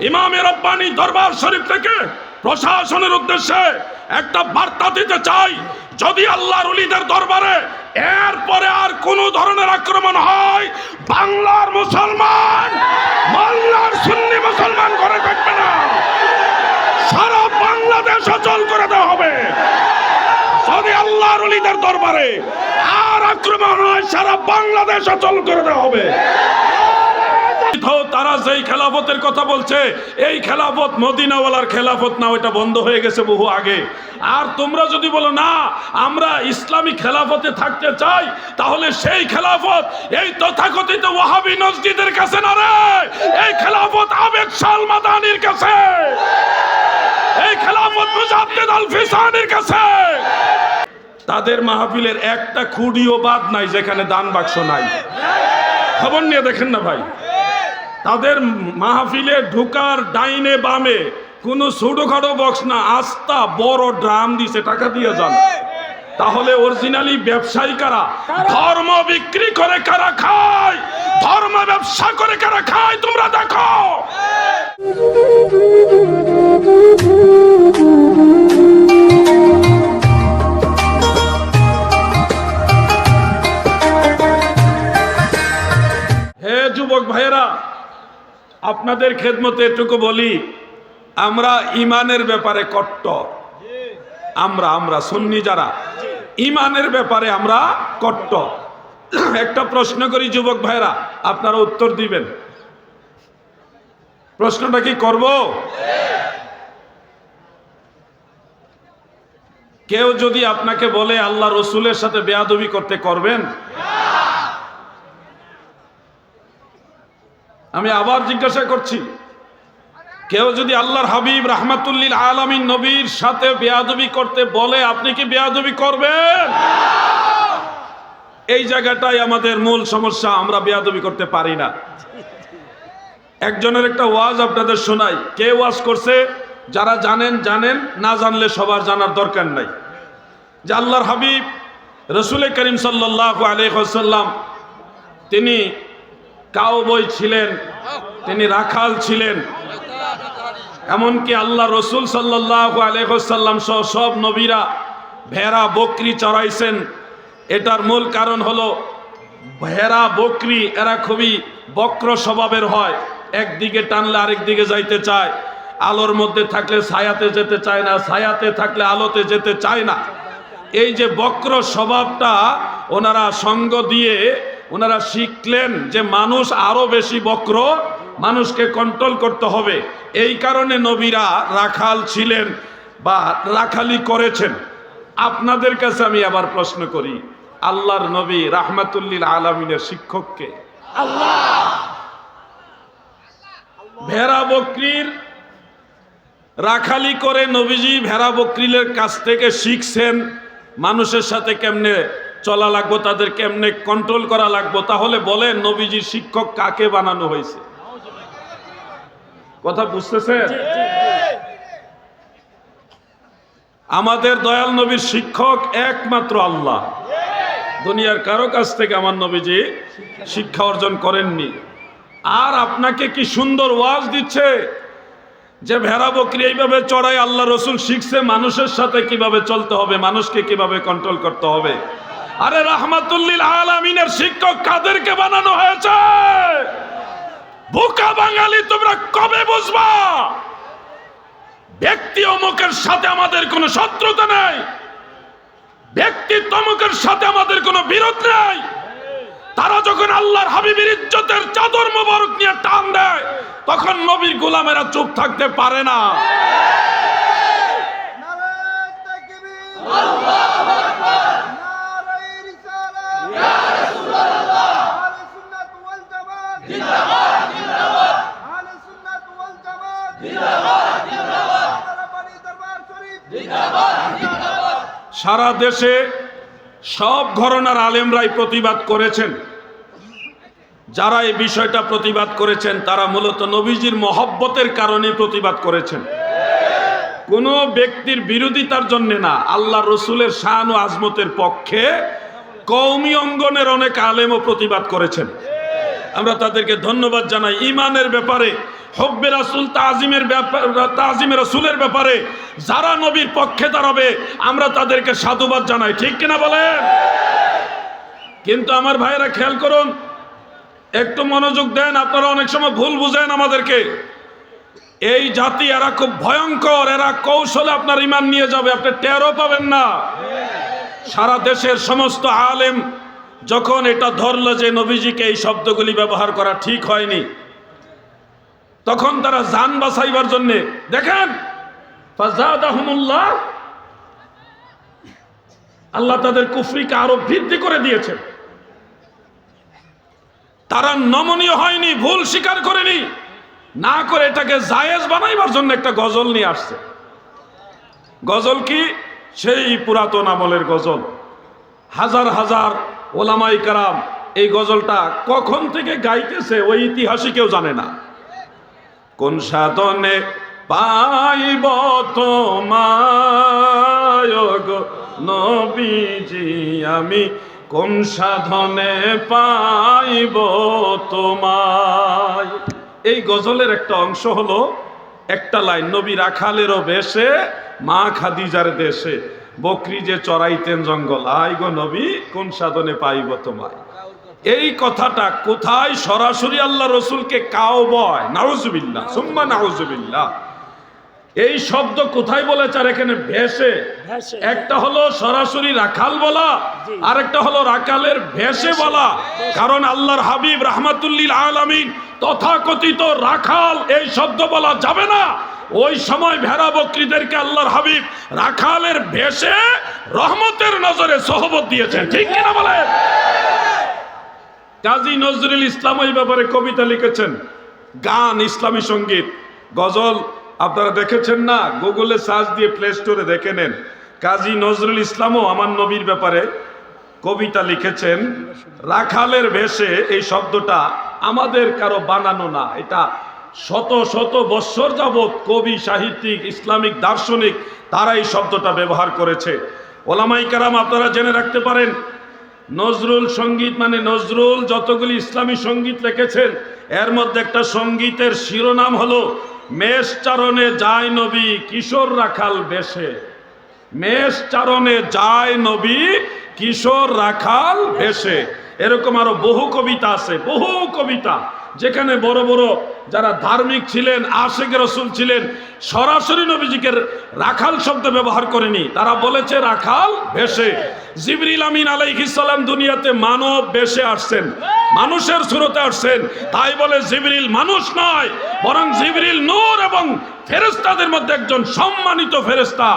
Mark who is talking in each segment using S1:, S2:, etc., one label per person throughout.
S1: ইমামে রব্বানী দরবার শরীফ থেকে প্রশাসনের উদ্দেশ্যে একটা বার্তা দিতে চাই, যদি আল্লাহর ওলিদের দরবারে এরপরে আর কোন ধরনের আক্রমণ হয়, বাংলার মুসলমান মোল্লার সুন্নি মুসলমান করে থাকবে না, সারা বাংলাদেশ অচল করে দেওয়া হবে। যদি আল্লাহর ওলিদের দরবারে আর আক্রমণ হয়, সারা বাংলাদেশ অচল করে দেওয়া হবে। তারা যেই খেলাফতের কথা বলছে, এই খেলাফত মদিনাওয়ালার খেলাফত না, ওইটা বন্ধ হয়ে গেছে বহু আগে। আর তোমরা যদি বলো না আমরা ইসলামী খেলাফতে থাকতে চাই, তাহলে সেই খেলাফত এই তথাকথিত ওয়াহাবি নজদিদের কাছে না রে, এই খেলাফত আবেদ শাহ মাদানির কাছে, এই খেলাফত মুজাদ্দিদ আল ফিসানির কাছে। তাদের মাহফিলের একটা খুঁড়িও বাদ নাই যেখানে দান বাক্স নাই। খবর নিয়ে দেখেন না ভাই, তাদের মাহফিলে ঢুকার ডাইনে বামে কোনো ছোটখাটো বক্স না, আস্তা বড় ড্রাম দিছে, টাকা দিয়ে যান। তাহলে অরিজিনালি ব্যবসায়ী কারা? ধর্ম বিক্রি করে কারা খায়, ধর্ম ব্যবসা করে কারা খায়, তোমরা দেখো। হে যুবক ভাইয়েরা, আপনাদের খেদমতে এটুকু বলি, আমরা ইমানের ব্যাপারে কট্টর। আমরা সুন্নি যারা, ইমানের ব্যাপারে আমরা কট্টর। একটা প্রশ্ন করি যুবক ভাইরা, আপনারা উত্তর দিবেন। প্রশ্নটা কি করব? কেউ যদি আপনাকে বলে আল্লাহ রসুলের সাথে বেয়াদবি করতে, করবেন? আমি আবার জিজ্ঞাসা করছি, কেউ যদি আল্লাহর হাবিব রাহমাতুল্লিল আলামিন নবীর সাথে বেয়াদবি করতে বলে, আপনি কি বেয়াদবি করবেন? এই জায়গাটাই আমাদের মূল সমস্যা, আমরা বেয়াদবি করতে পারি না। একজনের একটা ওয়াজ আপনাদের শোনাই। কে ওয়াজ করছে? যারা জানেন জানেন, না জানলে সবার জানার দরকার নাই। যে আল্লাহর হাবিব রসুল করিম সাল্লাল্লাহু আলাইহি ওয়াসাল্লাম, তিনি কাউবয় ছিলেন, তিনি রাখাল ছিলেন। এমনকি আল্লাহ রসুল সাল্লাল্লাহু আলাইহি ওয়াসাল্লাম সহ সব নবীরা ভেড়া বকরি চড়াইছেন। এটার মূল কারণ হলো ভেড়া বকরি এরা খুবই বক্র স্বভাবের হয়, একদিকে টানলে আরেক দিকে যাইতে চায়, আলোর মধ্যে থাকলে ছায়াতে যেতে চায় না, ছায়াতে থাকলে আলোতে যেতে চায় না। এই যে বক্র স্বভাবটা ওনারা সঙ্গ দিয়ে ওনারা শিখলেন যে মানুষ আরো বেশি বক্র, মানুষকে কন্ট্রোল করতে হবে। এই কারণে নবীরা রাখাল ছিলেন বা রাখালি করেছেন। আপনাদের কাছে আমি আবার প্রশ্ন করি, আল্লাহর নবী রাহমাতুল্লিল আলামিনের শিক্ষককে? আল্লাহ। ভেড়া বকরির রাখালি করে নবীজি ভেড়া বকরিলের কাছ থেকে শিখছেন মানুষের সাথে কেমনে চলা লাগবো, তাদের কেমনে কন্ট্রোল করা লাগবো। তাহলে বলেন নবীজির শিক্ষক কাকে বানানো হয়েছে? কথা বুঝতেছেন? আমাদের দয়াল নবীর শিক্ষক একমাত্র আল্লাহ। দুনিয়ার কারো কাছ থেকে আমার নবীজি শিক্ষা অর্জন করেননি। আর আপনাকে কি সুন্দর ওয়াজ দিচ্ছে যে ভেড়া বকরি এইভাবে চড়াই আল্লাহ রসুল শিখছে মানুষের সাথে কিভাবে চলতে হবে, মানুষকে কিভাবে কন্ট্রোল করতে হবে। আরে রাহমাতুল্লিল আলামিনের শিক্ষক কাদেরকে বানানো হয়েছে? বোকা বাঙালি, তোমরা কবে বুঝবা? ব্যক্তি অমুকের সাথে আমাদের কোনো শত্রুতা নেই, ব্যক্তিত্ব অমুকের সাথে আমাদের কোনো বিরোধ নেই। তারা যখন আল্লাহর হাবিবের ইজ্জতের চাদর মোবারক নিয়ে টান দেয়, তখন নবীর গোলামেরা চুপ থাকতে পারে না। সারা দেশে সব ঘরানার আলেমরাই প্রতিবাদ করেছেন। যারা এই বিষয়টা প্রতিবাদ করেছেন তারা মূলত নবীজির মহব্বতের কারণে প্রতিবাদ করেছেন, কোনো ব্যক্তির বিরোধিতার জন্য না। আল্লাহ রসুলের শান ও আজমতের পক্ষে কওমি অঙ্গনের অনেক আলেমও প্রতিবাদ করেছেন। আমরা তাদেরকে ধন্যবাদ জানাই। ইমানের ব্যাপারে হুব্বে রাসূল তাজিমের তাজিমে রাসূলের ব্যাপারে যারা নবীর পক্ষে দাঁড়াবে আমরা তাদেরকে সাধুবাদ জানাই, ঠিক কিনা বলেন? কিন্তু আমার ভাইয়েরা খেয়াল করুন, একটু মনোযোগ দেন, আপনারা অনেক সময় ভুল বুঝেন আমাদেরকে। এই জাতি এরা খুব ভয়ঙ্কর, এরা কৌশলে আপনার ঈমান নিয়ে যাবে, আপনি টেরও পাবেন না। সারা দেশের সমস্ত আলেম যখন এটা ধরল যে নবীজিকে এই শব্দগুলি ব্যবহার করা ঠিক হয়নি, তখন তারা জান বাঁচাইবার জন্য দেখেন ফাযাদাহুমুল্লাহ, আল্লাহ তাদের কুফরিকে আরো বৃদ্ধি করে দিয়েছেন। তারা নমনীয় হয়নি, ভুল স্বীকার করেনি, না করে এটাকে জায়েজ বানাইবার জন্য একটা গজল নিয়ে আসছে। গজল কি? সেই পুরাতন আমলের গজল। হাজার হাজার ওলামায়ে কেরাম এই গজলটা কখন থেকে গাইতেছে ওই ইতিহাসই কেউ জানে না। কোন সাধনে পাইব তোমায় গো নবীজি, আমি কোন সাধনে পাইব তোমায়। এই গজলের একটা অংশ হলো একটা লাইন, নবী রাখালেরও বেশে মা খাদিজার দেশে বকরি যে চড়াইতেন জঙ্গল, আই গো নবী কোন সাধনে পাইব তোমায়। এই কথাটা কোথায়? সরাসরি আল্লাহ রসুলকে কাও বয়, নাউজুবিল্লাহ সুম্মা নাউজুবিল্লাহ। এই শব্দ কোথায় বলেছে? আর এখানে ভেসে, একটা হলো সরাসরি রাখাল বলা, আর একটা হলো রাখালের ভেসে বলা। কারণ আল্লাহর হাবিব রাহমাতুল্লিল আলামিন তথাকথিত রাখাল এই শব্দ বলা যাবে না। ওই সময় ভেড়া বকরিদেরকে আল্লাহর হাবিব রাখালের ভেসে রহমতের নজরে সোহবত দিয়েছেন, ঠিক কিনা বলেন? কাজী নজরুল ইসলাম এই ব্যাপারে কবিতা লিখেছেন, গান, ইসলামী সঙ্গীত, গজল। আপনারা দেখেছেন না? গুগলে সার্চ দিয়ে প্লে স্টোরে দেখে নেন। কাজী নজরুল ইসলামও আমার নবীর ব্যাপারে কবিতা লিখেছেন। রাখালের ভেসে এই শব্দটা আমাদের কারো বানানো না, এটা শত শত বৎসর যাবৎ কবি, সাহিত্যিক, ইসলামিক দার্শনিক তারা এই শব্দটা ব্যবহার করেছে। ওলামায়ে কেরাম আপনারা জেনে রাখতে পারেন, নজরুল সঙ্গীত মানে নজরুল যতগুলি ইসলামী সঙ্গীত লিখেছেন এর মধ্যে একটা সঙ্গীতের শিরোনাম হলো মেষ চারণে যায় নবী কিশোর রাখাল বেশে। মেষ চারণে যায় নবী কিশোর রাখাল বেশে। এরকম আরো বহু কবিতা আছে, বহু কবিতা, যেখানে বড় বড় যারা ধার্মিক ছিলেন, আশিক রাসূল ছিলেন, সরাসরি নবীজিকে রাখাল শব্দ ব্যবহার করেনি, তারা বলেছে রাখাল বেশে। জিবরিল আমিন আলাইহিস সালাম দুনিয়াতে মানব বেশে আসছেন, মানুষের সুরতে আসছেন, তাই বলে জিবরিল মানুষ নয়, বরং জিবরিল নূর এবং ফেরেশতাদের মধ্যে একজন সম্মানিত ফেরেশতা।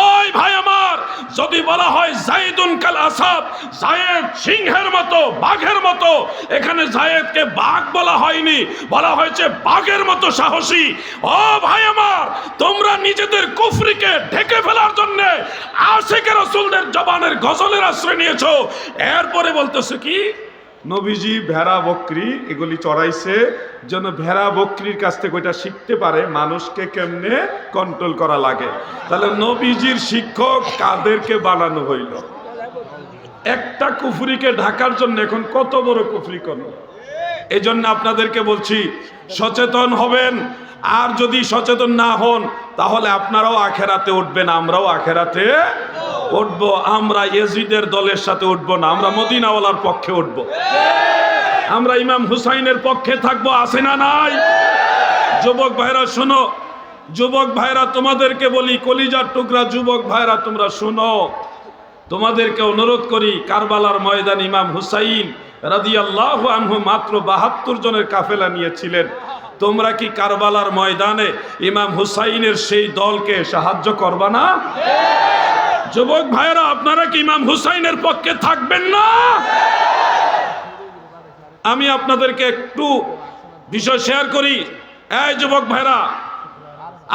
S1: ওই ভাই আমার, যদি বলা হয় যায়েদুন কাল আসাদ, যায়েদ সিংহের মতো, বাঘের মতো, এখানে যায়েদকে বাঘ বলা হয়নি, বলা হয়েছে বাঘের মতো সাহসী। ও ভাই আমার, তোমরা নিজেদের কুফরিকে ঢেকে ফেলার জন্য আশিক রাসূলদের জবানের গজলের আশ্রয় নিয়েছো। এরপরে বলতেছে কি? নবীজি ভেড়া বকরি এগুলি চড়াইছে যেন ভেড়া বকরির কাছ থেকে ওইটা শিখতে পারে মানুষকে কেমনে কন্ট্রোল করা লাগে। তাহলে নবীজির শিক্ষক কাদেরকে বানানো হইল? একটা কুফরিকে ঢাকার জন্য এখন কত বড় কুফরি করল। এই জন্য আপনাদেরকে বলছি সচেতন হবেন, আর যদি সচেতন না হন তাহলে আপনারাও আখেরাতে উঠবেন, আমরাও আখেরাতে উঠবো। আমরা ইয়াজিদের দলের সাথে উঠবো না, আমরা মদিনাওয়ালার পক্ষে উঠবো, আমরা ইমাম হুসাইনের পক্ষে থাকবো। আছে না নাই? যুবক ভাইরা শোনো, যুবক ভাইরা তোমাদেরকে বলি, কলিজার টুকরা যুবক ভাইরা তোমরা শোনো, তোমাদেরকে অনুরোধ করি, কারবালার ময়দান ইমাম হুসাইন রাদিয়াল্লাহু আনহু মাত্র 72 জনের কাফেলা নিয়েছিলেন। তোমরা কি কারবালার ময়দানে ইমাম হুসাইনের সেই দলকে সাহায্য করবা না? যুবক ভাইরা আপনারা কি ইমাম হুসাইনের পক্ষে থাকবেন না? আমি আপনাদেরকে একটু বিষয় শেয়ার করি। এই যুবক ভাইরা,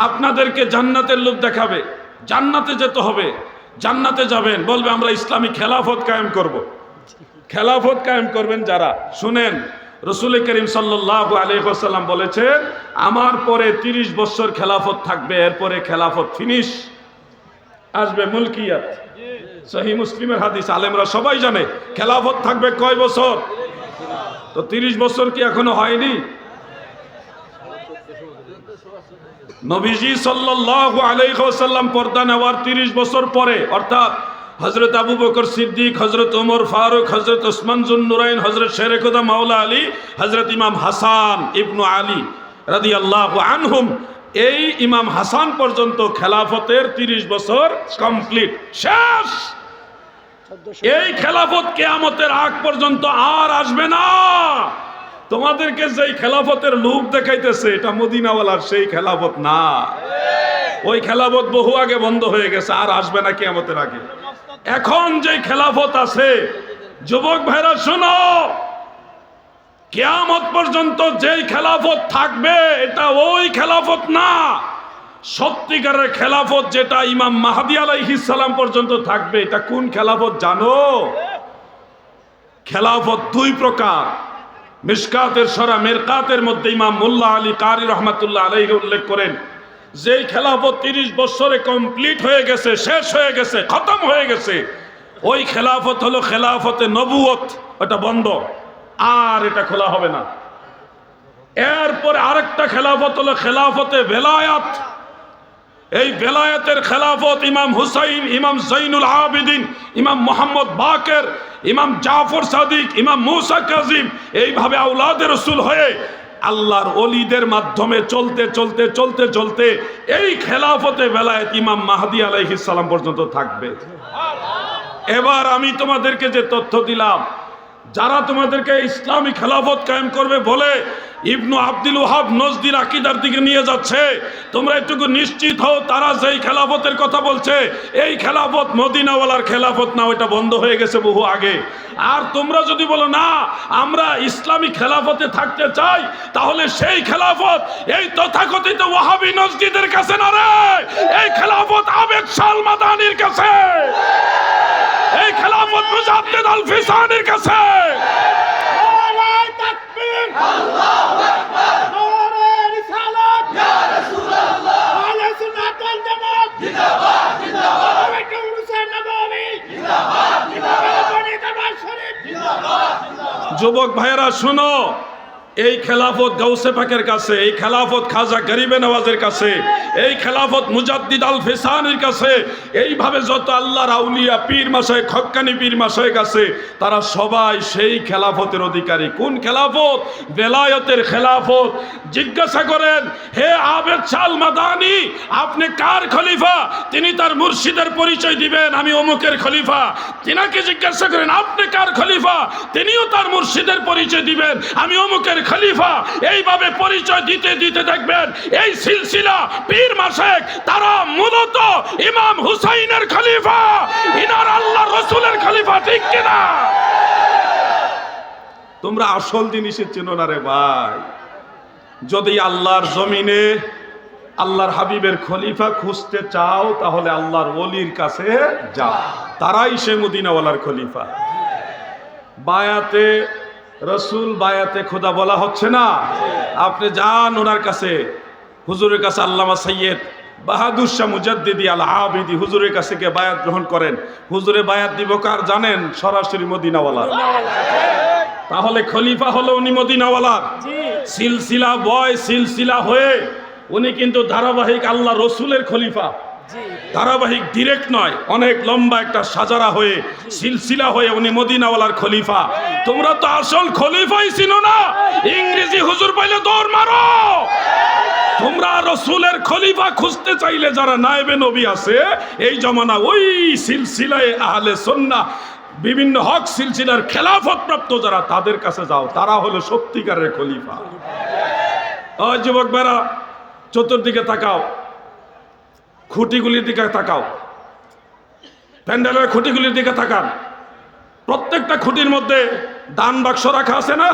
S1: আপনাদেরকে জান্নাতের লোভ দেখাবে, জান্নাতে যেতে হবে, জান্নাতে যাবেন, বলবে আমরা ইসলামী খেলাফত কায়েম করব। খেলাফত কায়েম করবেন যারা, শুনেন, রাসূল করিম সাল্লাল্লাহু আলাইহি ওয়াসাল্লাম বলেছেন আমার পরে 30 বছর খেলাফত থাকবে, এরপরে খেলাফত ফিনিশ, আসবে মুলকিয়াত। সহিহ মুসলিমের হাদিস, আলেমরা সবাই জানে খেলাফত থাকবে কয় বছর? তো 30 বছর কি এখনো হয়নি? নবীজি সাল্লাল্লাহু আলাইহি ওয়াসাল্লাম পর্দা নেওয়ার 30 বছর পরে, অর্থাৎ হযরত আবু বকর সিদ্দিক, হযরত ওমর ফারুক, হযরত ওসমান যুন্নুরাইন, হযরত শেরে খুদা মাওলা আলী, হযরত ইমাম হাসান ইবনু আলী রাদিয়াল্লাহু আনহুম, এই ইমাম হাসান পর্যন্ত খেলাফতের 30 বছর কমপ্লিট, শেষ। এই খেলাফত কিয়ামতের আগ পর্যন্ত আর আসবে না। তোমাদেরকে যেই খেলাফতের লোভ দেখাইতেছে, এটা মদিনাওয়ালার সেই খেলাফত না। ওই খেলাফত বহু আগে বন্ধ হয়ে গেছে, আর আসবে না কিয়ামতের আগে। এখন যে খেলাফত আছে, যুবক ভাইরা শোনো, কিয়ামত পর্যন্ত যেই খেলাফত থাকবে, এটা ওই খেলাফত না। সত্যিকারের খেলাফত যেটা ইমাম মাহদী আলাইহিস সালাম পর্যন্ত থাকবে, এটা কোন খেলাফত জানো? খেলাফত দুই প্রকার। মিশকাতের সরা মিরকাতের মধ্যে ইমাম মোল্লা আলী কারি রহমাতুল্লাহ আলাইহি উল্লেখ করেন, যেই খেলাফত 30 বছরে কমপ্লিট হয়ে গেছে, শেষ হয়ে গেছে, খতম হয়ে গেছে, ওই খেলাফত হলো খেলাফতে নবুয়ত। এটা বন্ধ, আর এটা খোলা হবে না। এরপরে আরেকটা খেলাফত হলো খেলাফতে বেলায়াত। এই বেলায়াতের খেলাফত ইমাম হুসাইন, ইমাম জৈনুল আবেদিন, ইমাম মোহাম্মদ বাকের, ইমাম জাফর সাদিক, ইমাম মুসা কাজিম, এইভাবে আওলাদে রসুল হয়ে আল্লাহর ওলিদের মাধ্যমে চলতে চলতে চলতে চলতে এই খেলাফতে বেলায়েত ইমাম মাহদী আলাইহিস সালাম পর্যন্ত থাকবে। এবার আমি তোমাদেরকে যে তথ্য দিলাম, যারা তোমাদেরকে ইসলামী খেলাফত কায়েম করবে বলে ইবনু আব্দুল ওয়াহাব নজদির আকীদার দিকে নিয়ে যাচ্ছে, তোমরা একটু নিশ্চিত হও, তারা যেই খেলাফতের কথা বলছে, এই খেলাফত মদিনাওয়ালার খেলাফত না, ওইটা বন্ধ হয়ে গেছে বহু আগে। আর তোমরা যদি বলো না আমরা ইসলামী খেলাফতে থাকতে চাই, তাহলে সেই খেলাফত এই তথাকথিত ওয়াহাবি নজদিদের কাছে না রে, এই খেলাফত আবেদ শাহ মাদানির কাছে, এই খেলাফত মুজাদ্দিদ আল ফিসানির কাছে। যুবক ভাইয়েরা শোনো, এই খেলাফত গাউসে পাকের কাছে, এই খেলাফত খাজা গরিবে নওয়াজের কাছে, এই খেলাফত মুজাদ্দিদ আল ফিসানির কাছে, এইভাবে যত আল্লাহর আউলিয়া পীর মাশায়েখ, হক্কানি পীর মাশায়েখ আছে, তারা সবাই সেই খেলাফতের অধিকারী। কোন খেলাফত? বেলায়েতের খেলাফত। জিজ্ঞাসা করেন, হে আবেদ শাহ মাদানি, আপনি কার খলিফা? তিনি তার মুর্শিদের পরিচয় দিবেন, আমি অমুকের খলিফা। তিনাকে জিজ্ঞাসা করেন, আপনি কার খলিফা? তিনিও তার মুর্শিদের পরিচয় দিবেন, আমি অমুকের খলিফা। এইভাবে পরিচয় দিতে দিতে দেখবেন এই সিলসিলা পীর মাশায়েখ তারা মূলত ইমাম হুসাইনের খলিফা, ইনার আল্লাহর রাসূলের খলিফা। ঠিক কিনা? তোমরা আসল জিনিসের চেনো না রে ভাই। যদি আল্লাহর জমিনে আল্লাহর হাবিবের খলিফা খুঁজতে চাও, তাহলে আল্লাহর ওলির কাছে যাও, তারাই সে মদিনাওয়ালার খলিফা। বায়াতে রসুল, বায়াতে খোদা বলা হচ্ছে না? আপনি যান ওনার কাছে, হুজুরের কাছে, আল্লামা সৈয়দ বাহাদুর শাহ মুজাদ্দিদি আল আবিদি হুজুরের কাছে গিয়ে বায়াত গ্রহণ করেন। হুজুরে বায়াত দিব কার জানেন? সরাসরি মদিনাওয়ালা। তাহলে খলিফা হলো উনি মদিনাওয়ালার। সিলসিলা বয়, সিলসিলা হয়ে উনি কিন্তু ধারাবাহিক আল্লাহ রসুলের খলিফা। ধারাবাহিক ডিরেক্ট নয়, অনেক লম্বা একটা সাজারা হয়ে, সিলসিলা হয়ে উনি মদিনাওয়ালার খলিফা। তোমরা তো আসল খলিফাই চিনো না। ইংরেজি হুজুর পাইলে দৌড় মারো। তোমরা রসুলের খলিফা খুঁজতে চাইলে যারা নায়েবে নবী আছে এই জমানা, ওই সিলসিলায় আহলে সুন্নাহ বিভিন্ন হক সিলসিলার খেলাফত প্রাপ্ত যারা, তাদের কাছে যাও, তারা হলো সত্যিকারের খলিফা। ও যুবক বেরা, চতুর্দিকে তাকাও, খুঁটিগুলির দিকে তাকাও, প্যান্ডেলের খুঁটিগুলির দিকে তাকান। প্রত্যেকটা খুঁটির মধ্যে দান বাক্স রাখা আছে না?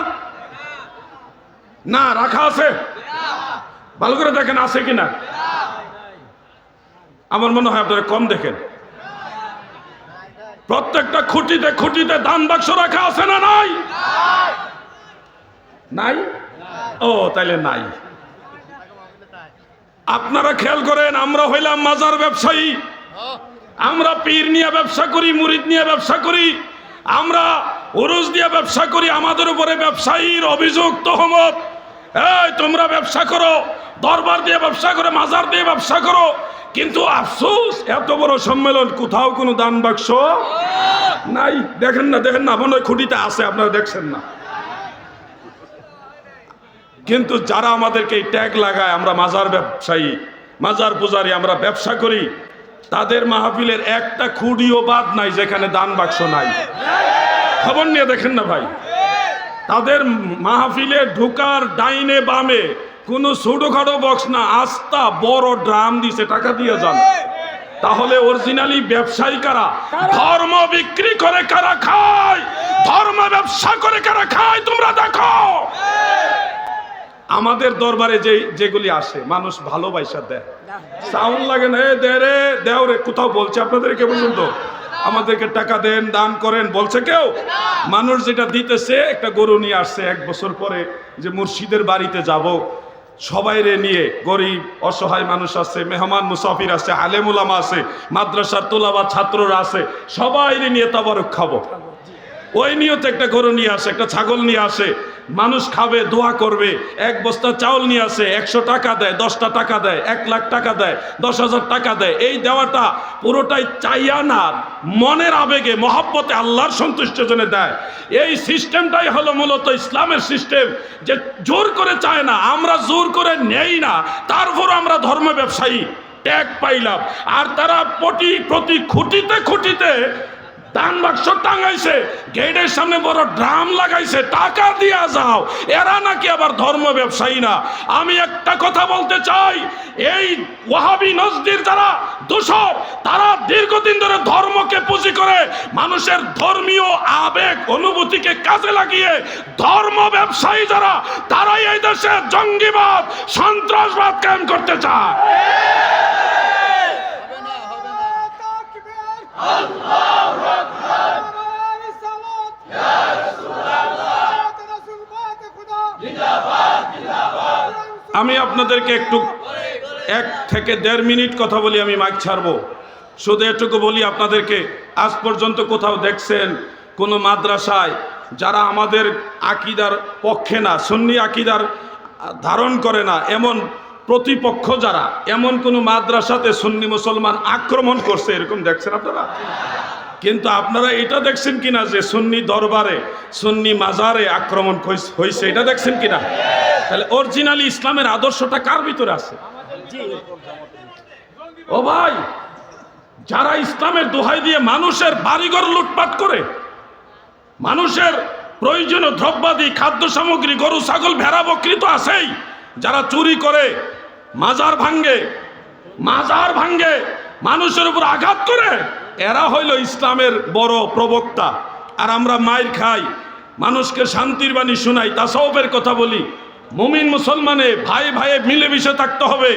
S1: না, রাখা আছে? ভালো করে দেখেন আছে কিনা। আমার মনে হয় আপনারা কম দেখেন। প্রত্যেকটা খুঁটিতে খুঁটিতে দান বাক্স রাখা আছে না নাই? নাই? ও তাইলে নাই। আপনারা খেয়াল করেন, আমরা হইলাম মাজার ব্যবসায়ী, আমরা পীর নিয়ে ব্যবসা করি, মুরিদ নিয়ে ব্যবসা করি, আমরা উরুস দিয়ে ব্যবসা করি। আমাদের উপরে ব্যবসায়ীর অভিযোগ, তহমত। এই তোমরা ব্যবসা করো, দরবার দিয়ে ব্যবসা করো, মাজার দিয়ে ব্যবসা করো, কিন্তু আফসোস এত বড় সম্মেলন কোথাও কোনো দান বাক্স নাই। দেখেন না মনে হয় খুঁটিতে আছে, আপনারা দেখছেন না। কিন্তু যারা আমাদেরকে এই ট্যাগ লাগায় আমরা মাজার ব্যবসায়ী, মাজার পূজারী, আমরা ব্যবসা করি, তাদের মাহফিলের একটা খুঁড়িও বাদ নাই যেখানে দান বাক্স নাই। খবর নিয়ে দেখেন না ভাই, তাদের মাহফিলে ঢুকার ডাইনে বামে কোনো ছোটখাটো বক্স না, আস্তা বড় ড্রাম দিছে, টাকা দিয়ে যান। তাহলে অরিজিনালি ব্যবসায়ী কারা? ধর্ম বিক্রি করে কারা খায়, ধর্ম ব্যবসা করে কারা খায়, তোমরা দেখো। আমাদের দরবারে যেগুলি আসে মানুষ ভালোবাসা দেয়, সাউন্ড লাগে না, দে রে দেও রে, কোথাও বলছে আপনাদেরকে পর্যন্ত আমাদেরকে টাকা দেন, দান করেন বলছে কেউ? মানুষ যেটা দিতেছে, একটা গরু নিয়ে আসছে 1 বছর পরে, যে মুর্শিদের বাড়িতে যাব, সবাইরে নিয়ে, গরিব অসহায় মানুষ আছে, মেহমান মুসাফির আছে, আলেম উলামা আছে, মাদ্রাসার তোলাবা ছাত্ররা আছে, সবাইরে নিয়ে তাবারুক খাবো, ওই নিয়তে একটা গরু নিয়ে আসে, একটা ছাগল নিয়ে আসে, মানুষ খাবে, দোয়া করবে। 1 বস্তা চাউল নিয়ে আসে, 100 টাকা দেয়, 10টা টাকা দেয়, 1 লাখ টাকা দেয়, 10,000 টাকা দেয়। এই দেওয়াটা পুরোটাই চাইয়া না, মনের আবেগে, মহব্বতে, আল্লাহর সন্তুষ্টির জন্য দেয়। এই সিস্টেমটাই হলো মূলত ইসলামের সিস্টেম, যে জোর করে চায় না, আমরা জোর করে নেই না, তারপর আমরা ধর্ম ব্যবসায়ী ট্যাগ পাইলাম। আর তারা প্রতি খুঁটিতে খুঁটিতে দান বাক্স টাঙাইছে, গেটের সামনে বড় ড্রাম লাগাইছে, টাকা দিয়া যাও। এরা নাকি আবার ধর্ম ব্যবসায়ী না। আমি একটা কথা বলতে চাই, এই ওয়াহাবি নজদির যারা দোষর, তারা দীর্ঘদিন ধরে ধর্মকে পুঁজি করে মানুষের ধর্মীয় আবেগ অনুভূতিকে কাজে লাগিয়ে ধর্ম ব্যবসায়ী যারা, তারাই এই দেশে জঙ্গিবাদ, সন্ত্রাসবাদ কায়েম করতে চায়। আমি আপনাদেরকে একটু 1 থেকে 1.5 মিনিট কথা বলি, আমি মাইক ছাড়বো। শুধু এটুকু বলি আপনাদেরকে, আজ পর্যন্ত কোথাও দেখছেন কোনো মাদ্রাসায় যারা আমাদের আকীদার পক্ষে না, সুন্নি আকীদার ধারণ করে না, এমন প্রতিপক্ষ যারা, এমন কোনো মাদ্রাসাতে সুন্নি মুসলমান আক্রমণ করছে এরকম দেখছেন আপনারা? কিন্তু আপনারা এটা দেখছেন কিনা যে সুন্নি দরবারে, সুন্নি মাজারে আক্রমণ হয়েছে, এটা দেখছেন কিনা? তাহলে অরিজিনালি ইসলামের আদর্শটা কার ভিতরে আছে? ও ভাই, যারা ইসলামের দোহাই দিয়ে মানুষের বাড়িঘর লুটপাট করে, মানুষের প্রয়োজনীয় দ্রব্যাদি, খাদ্য সামগ্রী, গরু ছাগল ভেড়া বকরি তো আছেই, যারা চুরি করে, মাজার ভাঙ্গে, মানুষের উপর আঘাত করে, এরা হইল ইসলামের বড় প্রবক্তা। আর আমরা মাইর খাই, মানুষকে শান্তির বাণী শোনাই, তাসাউফের কথা বলি, মুমিন মুসলমানে ভাই ভাইয়ে মিলেমিশে থাকতে হবে,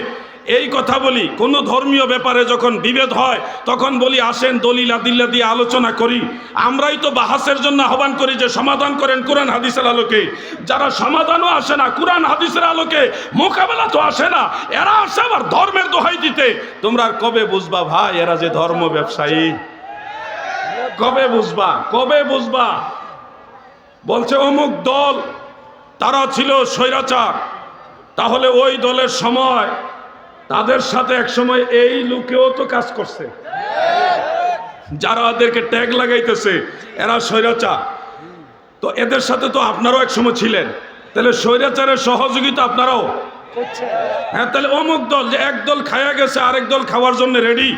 S1: এই কথা বলি। কোনো ধর্মীয় ব্যাপারে যখন বিভেদ হয় তখন বলি আসেন দলিল আদিল্লা দিয়ে আলোচনা করি। আমরাই তো বাহাসের জন্য আহ্বান করি যে সমাধান করেন কোরআন হাদিসের আলোকে। যারা সমাধানও আসে না কোরআন হাদিসের আলোকে, মোকাবেলা তো আসে না, এরা আসে আবার ধর্মের দোহাই দিতে। তোমরা আর কবে বুঝবা ভাই এরা যে ধর্ম ব্যবসায়ী? কবে বুঝবা? বলছে অমুক দল তারা ছিল স্বৈরাচার, তাহলে ওই দলের সময় তাদের সাথে এক সময় এই লোকেও তো কাজ করছে, যারা ওদেরকে ট্যাগ লাগাইতেছে এরা স্বৈরাচার, তো এদের সাথে তো আপনারাও এক সময় ছিলেন, তাহলে স্বৈরাচারের সহযোগিতা আপনারাও। হ্যাঁ, তাহলে অমুক দল, যে এক দল খায়া গেছে আরেক দল খাওয়ার জন্য রেডি।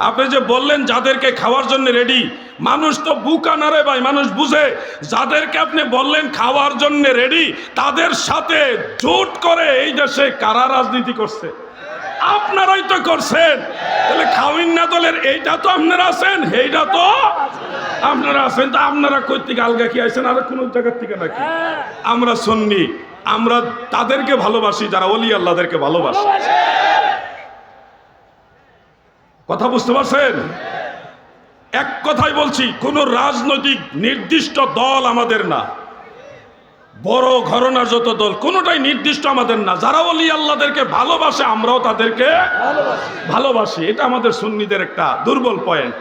S1: আপনি যে বললেন যাদেরকে খাওয়ার জন্য রেডি, মানুষ তো বুকা না রে ভাই, মানুষ বুঝে। যাদেরকে আপনি বললেন খাওয়ার জন্য রেডি, তাদের সাথে জোট করে এই দেশে কারা রাজনীতি করছে? আপনারাই তো করছেন। তাহলে খাওয়িন না দলের এইটা তো আপনারা আছেন, এইটা তো আপনারা আছেন। তা আপনারা কই থেকে আলগা কি আছেন? আর কোন জায়গার থেকে নাকি? আমরা সুন্নি, আমরা তাদেরকে ভালোবাসি যারা ওলি আল্লাহদেরকে ভালোবাসে। কথা বুঝতে পারছেন? এক কথাই বলছি, কোন রাজনৈতিক নির্দিষ্ট দল আমাদের না, বড় ঘরানার যত দল কোনটাই নির্দিষ্ট আমাদের না। যারা ওলি আল্লাহদেরকে ভালোবাসে আমরাও তাদেরকে ভালোবাসি। এটা আমাদের সুন্নিদের একটা দুর্বল পয়েন্ট,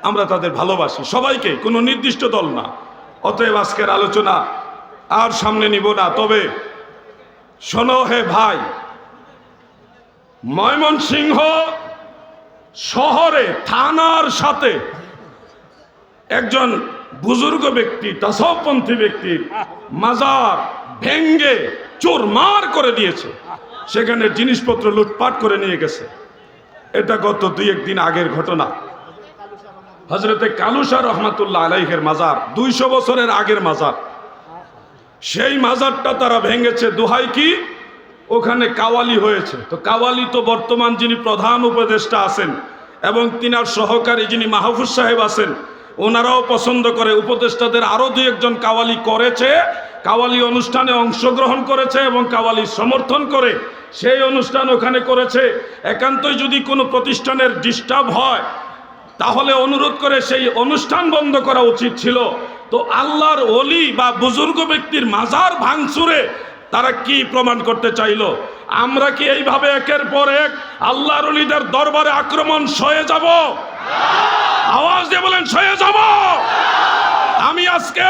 S1: আমরা তাদের ভালোবাসি সবাইকে, কোনো নির্দিষ্ট দল না। অতএব আজকের আলোচনা আর সামনে নিব না, তবে শোনো হে ভাই, ময়মনসিংহ শহরে থানার সাথে একজন বুজুর্গ ব্যক্তি, তাসাউফপন্থী ব্যক্তি মাজার ভেঙ্গে চুরমার করে দিয়েছে, সেখানে জিনিসপত্র লুটপাট করে নিয়ে গেছে। এটা গত 2-1 দিন আগের ঘটনা। হযরতে কালুসা রহমাতুল্লাহ আলাইহির মাজার, 200 বছরের আগের মাজার, সেই মাজারটা তারা ভেঙেছে। দোহাই কি, ওখানে কাওয়ালি হয়েছে। তো কাওয়ালি তো বর্তমান যিনি প্রধান উপদেষ্টা আছেন এবং তিনার সহকারী যিনি মাহফুজ সাহেব আছেন, ওনারাও পছন্দ করে। উপদেষ্টাদের আরো 2-1 জন কাওয়ালি করেছে, কাওয়ালি অনুষ্ঠানে অংশগ্রহণ করেছে এবং কাওয়ালি সমর্থন করে সেই অনুষ্ঠান ওখানে করেছে। একান্তই যদি কোনো প্রতিষ্ঠানের ডিস্টার্ব হয় তাহলে অনুরোধ করে সেই অনুষ্ঠান বন্ধ করা উচিত ছিল। তো আল্লাহর ওলি বা বুজুর্গ ব্যক্তির মাজার ভাঙচুরে তারা কি প্রমাণ করতে চাইলো? আমরা কি এইভাবে একের পর এক আল্লাহর ওলিদের দরবারে আক্রমণ সয়ে যাব? আওয়াজ দিয়ে বলেন, সয়ে যাব? আমি আজকে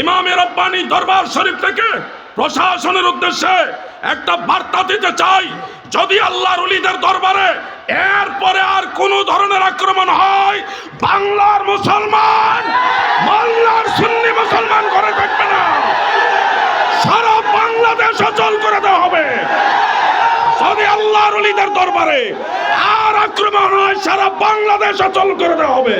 S1: ইমামে রব্বানী দরবার শরীফ থেকে প্রশাসনের উদ্দেশ্যে একটা বার্তা দিতে চাই, যদি আল্লাহর ওলিদের দরবারে এরপরে আর কোন ধরনের আক্রমণ হয়, বাংলার মুসলমান মোল্লার সুন্নি মুসলমান করে থাকবে না, সারা বাংলাদেশ অচল করে দেওয়া হবে। যদি আল্লাহর ওলিদের দরবারে আর আক্রমণ হয়, সারা বাংলাদেশ অচল করে দেওয়া হবে।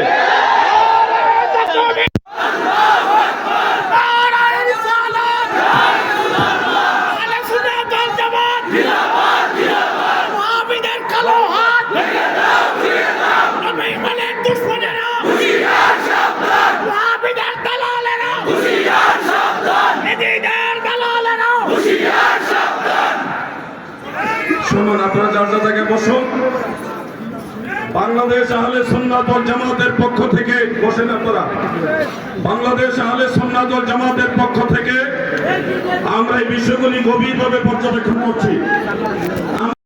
S1: শুনুন, আপনারা যার জায়গায় বসুন। বাংলাদেশ আহলে সুন্নাত ওয়াল জামাতের পক্ষ থেকে বসেন আপনারা। বাংলাদেশ আহলে সুন্নাত ওয়াল জামাতের পক্ষ থেকে আমরা এই বিষয়গুলি গভীরভাবে পর্যবেক্ষণ করছি।